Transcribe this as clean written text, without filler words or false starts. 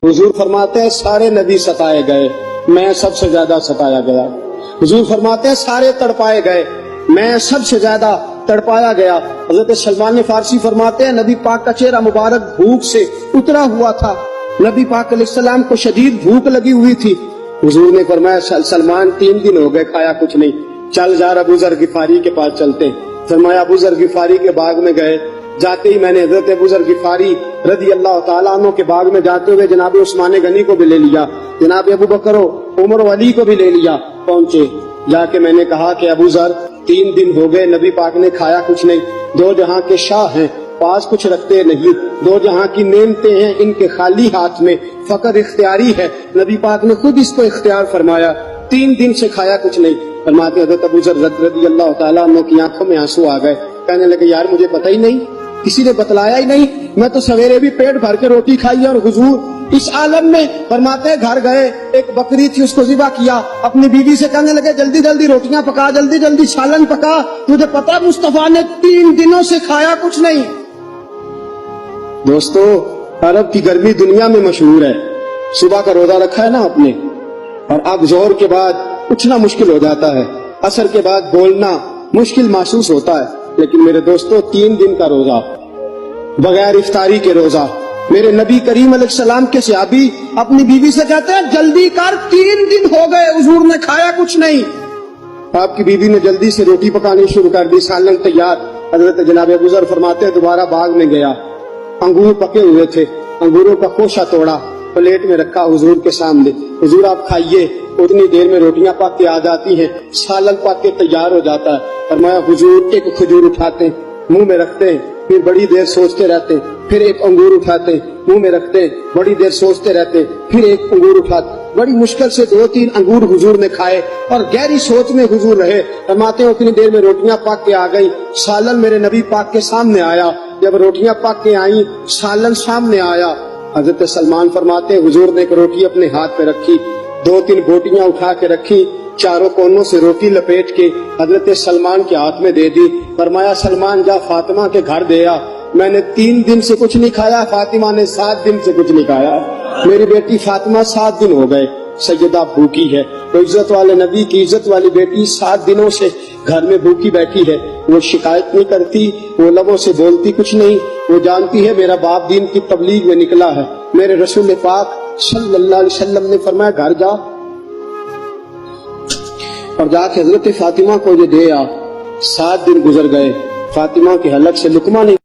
حضور فرماتے ہیں سارے نبی ستائے گئے، میں سب سے زیادہ ستایا گیا۔ حضور فرماتے ہیں سارے تڑپائے گئے، میں سب سے زیادہ تڑپایا گیا۔ حضرت سلمان فارسی فرماتے ہیں نبی پاک کا چہرہ مبارک بھوک سے اترا ہوا تھا، نبی پاک علیہ السلام کو شدید بھوک لگی ہوئی تھی۔ حضور نے فرمایا سلمان 3 دن ہو گئے کھایا کچھ نہیں، چل جا ابو ذر غفاری کے پاس چلتے ہیں۔ فرمایا ابو ذر غفاری کے باغ میں گئے، جاتے ہی میں نے حضرت ابو ذر غفاری رضی اللہ تعالیٰ عنہ کے باغ میں جاتے ہوئے جناب عثمان غنی کو بھی لے لیا، جناب ابو بکر و عمر و علی کو بھی لے لیا۔ پہنچے، جا کے میں نے کہا کہ ابو ذر 3 دن ہو گئے نبی پاک نے کھایا کچھ نہیں، 2 جہاں کے شاہ ہیں، پاس کچھ رکھتے نہیں، 2 جہاں کی نعمتیں ہیں، ان کے خالی ہاتھ میں فقر اختیاری ہے، نبی پاک نے خود اس کو اختیار فرمایا، 3 دن سے کھایا کچھ نہیں۔ فرماتے حضرت ابو ذر رضی اللہ تعالیٰ عنہ کی آنکھوں میں آنسو آ گئے، کہنے لگے یار مجھے پتہ ہی نہیں، کسی نے بتلایا ہی نہیں، میں تو سویرے بھی پیٹ بھر کے روٹی کھائی اور حضور اس عالم میں۔ فرماتے ہیں گھر گئے، ایک بکری تھی اس کو ذبح کیا، اپنی بیوی سے کہنے لگے جلدی جلدی روٹیاں پکا، جلدی جلدی سالن پکا، تجھے پتا مصطفیٰ نے 3 دنوں سے کھایا کچھ نہیں۔ دوستو عرب کی گرمی دنیا میں مشہور ہے، صبح کا روزہ رکھا ہے نا آپ نے، اور اب ظہر کے بعد اٹھنا مشکل ہو جاتا ہے، عصر کے بعد بولنا مشکل محسوس ہوتا ہے، لیکن میرے دوستو 3 دن کا روزہ بغیر افطاری کے روزہ، میرے نبی کریم علیہ السلام کے صحابی اپنی بیوی سے کہتے ہیں جلدی کر 3 دن ہو گئے حضور نے کھایا کچھ نہیں۔ آپ کی بیوی نے جلدی سے روٹی پکانی شروع کر دی، سالن تیار۔ حضرت جناب ابو ذر فرماتے ہیں دوبارہ باغ میں گیا، انگور پکے ہوئے تھے، انگوروں کا خوشہ توڑا، پلیٹ میں رکھا حضور کے سامنے، حضور آپ کھائیے۔ اتنی دیر میں روٹیاں پک کے آ جاتی ہیں، سالن پک کے تیار ہو جاتا ہے۔ فرمایا حضور ایک کھجور اٹھاتے ہیں، منہ میں رکھتے ہیں، پھر بڑی دیر سوچتے رہتے ہیں، پھر ایک انگور اٹھاتے ہیں، منہ میں رکھتے ہیں، بڑی دیر سوچتے رہتے ہیں، پھر ایک انگور اٹھاتے، بڑی مشکل سے 2-3 انگور حضور نے کھائے اور گہری سوچ میں حضور رہے۔ فرماتے ہیں اتنی دیر میں روٹیاں پک کے آ گئی، سالن میرے نبی پاک کے سامنے آیا۔ جب روٹیاں پک کے آئیں، سالن سامنے آیا، حضرت سلمان فرماتے ہیں حضور نے ایک روٹی اپنے ہاتھ پہ رکھی، 2-3 بوٹیاں اٹھا کے رکھی، چاروں کونوں سے روٹی لپیٹ کے حضرت سلمان کے ہاتھ میں دے دی۔ فرمایا سلمان جا فاطمہ کے گھر دے آ، میں نے 3 دن سے کچھ نہیں کھایا، فاطمہ نے 7 دن سے کچھ نہیں کھایا، میری بیٹی فاطمہ 7 دن ہو گئے سیدہ بھوکی ہے۔ تو عزت والے نبی کی عزت والی بیٹی 7 دنوں سے گھر میں بھوکی بیٹھی ہے، وہ شکایت نہیں کرتی، وہ لبوں سے بولتی کچھ نہیں، وہ جانتی ہے میرا باپ دین کی تبلیغ میں نکلا ہے۔ میرے رسول پاک صلی اللہ علیہ وسلم نے فرمایا گھر جا اور جا کے حضرت فاطمہ کو یہ دے آ۔ 7 دن گزر گئے، فاطمہ کے حلق سے لقمہ نہیں